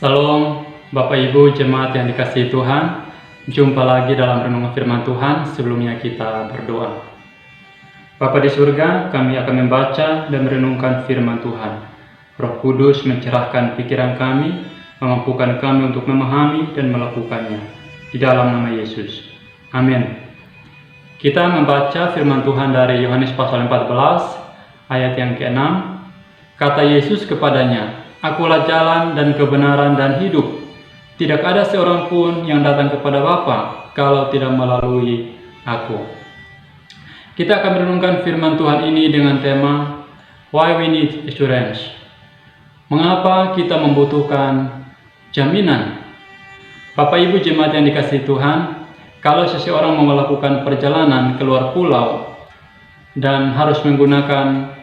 Salam Bapak Ibu jemaat yang dikasihi Tuhan. Jumpa lagi dalam renungan firman Tuhan. Sebelumnya kita berdoa. Bapa di surga, kami akan membaca dan merenungkan firman Tuhan. Roh Kudus mencerahkan pikiran kami, memampukan kami untuk memahami dan melakukannya. Di dalam nama Yesus. Amin. Kita membaca firman Tuhan dari Yohanes pasal 14 ayat yang ke-6. Kata Yesus kepadanya, "Akulah jalan dan kebenaran dan hidup. Tidak ada seorang pun yang datang kepada Bapa kalau tidak melalui Aku." Kita akan merenungkan firman Tuhan ini dengan tema Why We Need Assurance. Mengapa kita membutuhkan jaminan? Bapak Ibu jemaat yang dikasihi Tuhan, kalau seseorang mau melakukan perjalanan keluar pulau dan harus menggunakan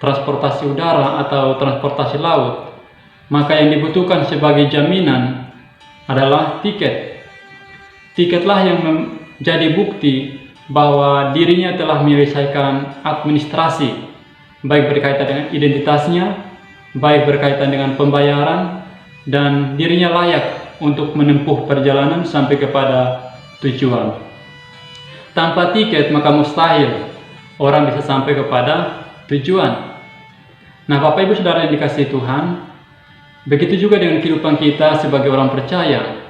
transportasi udara atau transportasi laut, maka yang dibutuhkan sebagai jaminan adalah tiket. Tiketlah yang menjadi bukti bahwa dirinya telah menyelesaikan administrasi, baik berkaitan dengan identitasnya, baik berkaitan dengan pembayaran, dan dirinya layak untuk menempuh perjalanan sampai kepada tujuan. Tanpa tiket maka mustahil orang bisa sampai kepada tujuan. Nah, Bapak Ibu Saudara yang dikasihi Tuhan, begitu juga dengan kehidupan kita sebagai orang percaya.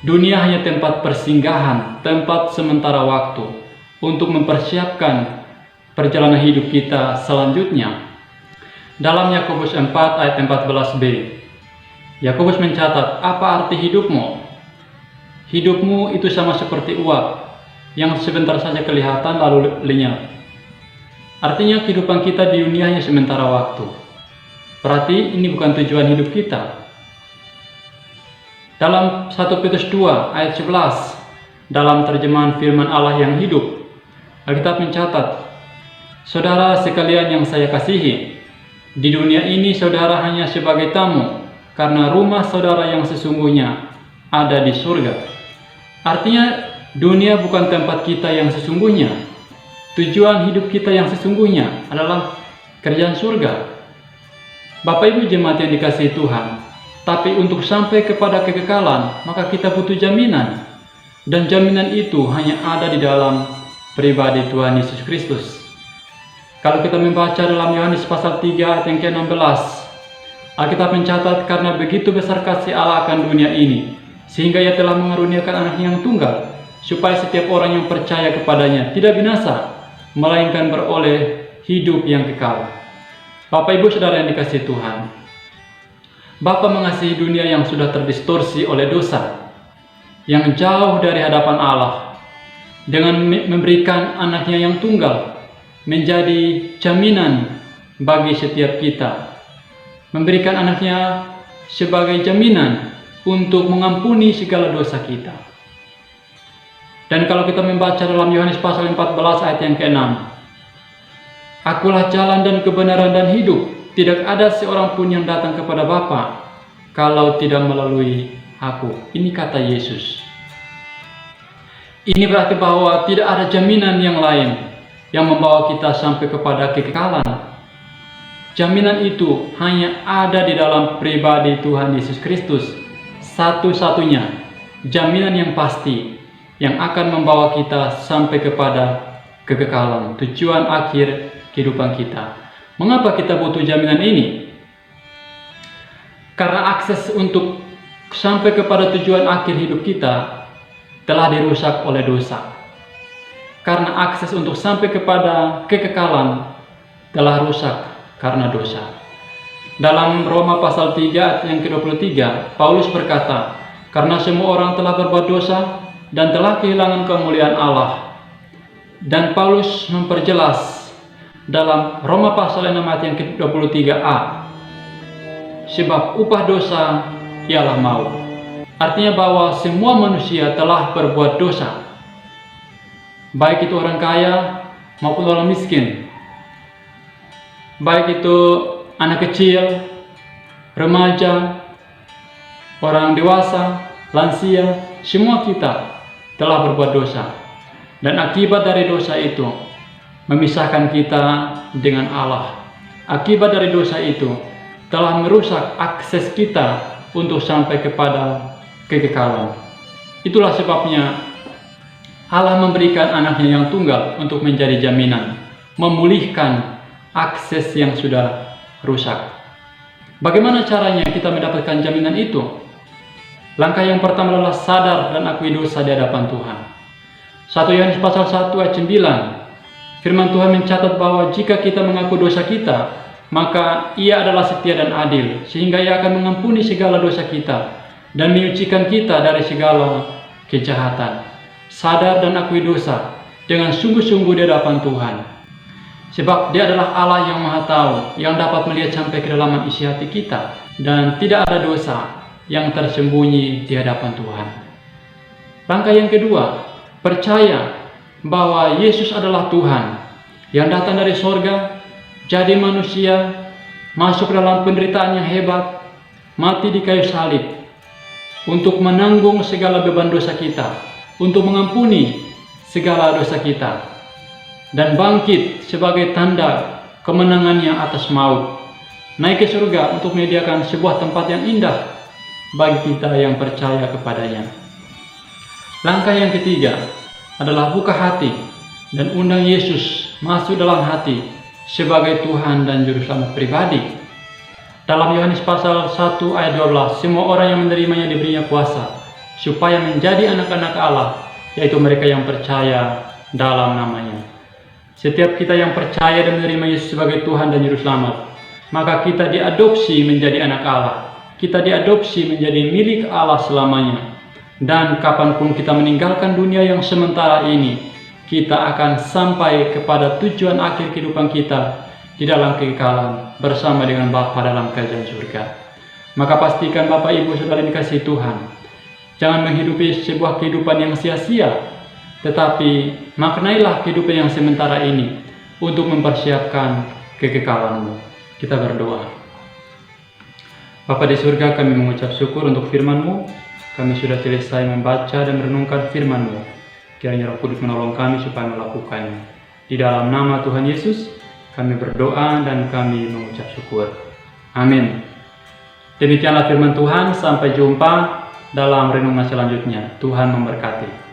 Dunia hanya tempat persinggahan, tempat sementara waktu untuk mempersiapkan perjalanan hidup kita selanjutnya. Dalam Yakobus 4 ayat 14b, Yakobus mencatat, "Apa arti hidupmu? Hidupmu itu sama seperti uap yang sebentar saja kelihatan lalu lenyap." Artinya kehidupan kita di dunia hanya sementara waktu. Berarti ini bukan tujuan hidup kita. Dalam 1 Petrus 2 ayat 11, dalam terjemahan firman Allah yang hidup, Alkitab mencatat, "Saudara sekalian yang saya kasihi, di dunia ini saudara hanya sebagai tamu, karena rumah saudara yang sesungguhnya ada di surga." Artinya dunia bukan tempat kita yang sesungguhnya. Tujuan hidup kita yang sesungguhnya adalah kerjaan surga. Bapak Ibu jemaat yang dikasihi Tuhan, tapi untuk sampai kepada kekekalan, maka kita butuh jaminan. Dan jaminan itu hanya ada di dalam pribadi Tuhan Yesus Kristus. Kalau kita membaca dalam Yohanes pasal 3 ayat yang ke-16, Alkitab mencatat, "Karena begitu besar kasih Allah akan dunia ini, sehingga Ia telah mengaruniakan Anaknya yang tunggal, supaya setiap orang yang percaya kepadanya tidak binasa, melainkan beroleh hidup yang kekal." Bapak Ibu Saudara yang dikasihi Tuhan, Bapa mengasihi dunia yang sudah terdistorsi oleh dosa, yang jauh dari hadapan Allah, dengan memberikan Anaknya yang tunggal menjadi jaminan bagi setiap kita, memberikan Anaknya sebagai jaminan untuk mengampuni segala dosa kita. Dan kalau kita membaca dalam Yohanes pasal 14 ayat yang ke-6, "Akulah jalan dan kebenaran dan hidup. Tidak ada seorang pun yang datang kepada Bapa kalau tidak melalui Aku." Ini kata Yesus. Ini berarti bahwa tidak ada jaminan yang lain yang membawa kita sampai kepada kekekalan. Jaminan itu hanya ada di dalam pribadi Tuhan Yesus Kristus. Satu-satunya jaminan yang pasti yang akan membawa kita sampai kepada kekekalan, tujuan akhir kehidupan kita. Mengapa kita butuh jaminan ini? Karena akses untuk sampai kepada tujuan akhir hidup kita telah dirusak oleh dosa. Karena akses untuk sampai kepada kekekalan telah rusak karena dosa. Dalam Roma pasal 3 ayat yang ke-23, Paulus berkata, "Karena semua orang telah berbuat dosa dan telah kehilangan kemuliaan Allah." Dan Paulus memperjelas dalam Roma pasal 6 ayat yang ke-23a, "Sebab upah dosa ialah maut." Artinya bahwa semua manusia telah berbuat dosa, baik itu orang kaya maupun orang miskin, baik itu anak kecil, remaja, orang dewasa, lansia, semua kita telah berbuat dosa. Dan akibat dari dosa itu memisahkan kita dengan Allah. Akibat dari dosa itu telah merusak akses kita untuk sampai kepada kekekalan. Itulah sebabnya Allah memberikan anaknya yang tunggal untuk menjadi jaminan, memulihkan akses yang sudah rusak. Bagaimana caranya kita mendapatkan jaminan itu? Langkah yang pertama adalah sadar dan akui dosa di hadapan Tuhan. 1 Yohanes pasal 1 ayat 9, firman Tuhan mencatat bahwa jika kita mengaku dosa kita, maka Ia adalah setia dan adil, sehingga Ia akan mengampuni segala dosa kita dan menyucikan kita dari segala kejahatan. Sadar dan akui dosa dengan sungguh-sungguh di hadapan Tuhan. Sebab Dia adalah Allah yang Maha Tahu, yang dapat melihat sampai kedalaman isi hati kita, dan tidak ada dosa yang tersembunyi di hadapan Tuhan. Langkah yang kedua, percaya bahwa Yesus adalah Tuhan yang datang dari sorga, jadi manusia, masuk dalam penderitaan yang hebat, mati di kayu salib, untuk menanggung segala beban dosa kita, untuk mengampuni segala dosa kita, dan bangkit sebagai tanda kemenangannya atas maut, naik ke surga untuk menyediakan sebuah tempat yang indah bagi kita yang percaya kepadanya. Langkah yang ketiga adalah buka hati dan undang Yesus masuk dalam hati sebagai Tuhan dan Juru Selamat pribadi. Dalam Yohanes pasal 1 ayat 12, semua orang yang menerimanya diberinya kuasa supaya menjadi anak-anak Allah, yaitu mereka yang percaya dalam namanya. Setiap kita yang percaya dan menerima Yesus sebagai Tuhan dan Juru Selamat, maka kita diadopsi menjadi anak Allah. Kita diadopsi menjadi milik Allah selamanya. Dan kapanpun kita meninggalkan dunia yang sementara ini, kita akan sampai kepada tujuan akhir kehidupan kita di dalam kekekalan bersama dengan Bapa dalam kerajaan surga. Maka pastikan Bapak Ibu Saudara dikasihi Tuhan, jangan menghidupi sebuah kehidupan yang sia-sia, tetapi maknailah kehidupan yang sementara ini untuk mempersiapkan kekekalanmu. Kita berdoa. Bapa di surga, kami mengucap syukur untuk firman-Mu. Kami sudah selesai membaca dan merenungkan firman-Mu. Kiranya Roh Kudus menolong kami supaya melakukannya. Di dalam nama Tuhan Yesus, kami berdoa dan kami mengucap syukur. Amin. Demikianlah firman Tuhan. Sampai jumpa dalam renungan selanjutnya. Tuhan memberkati.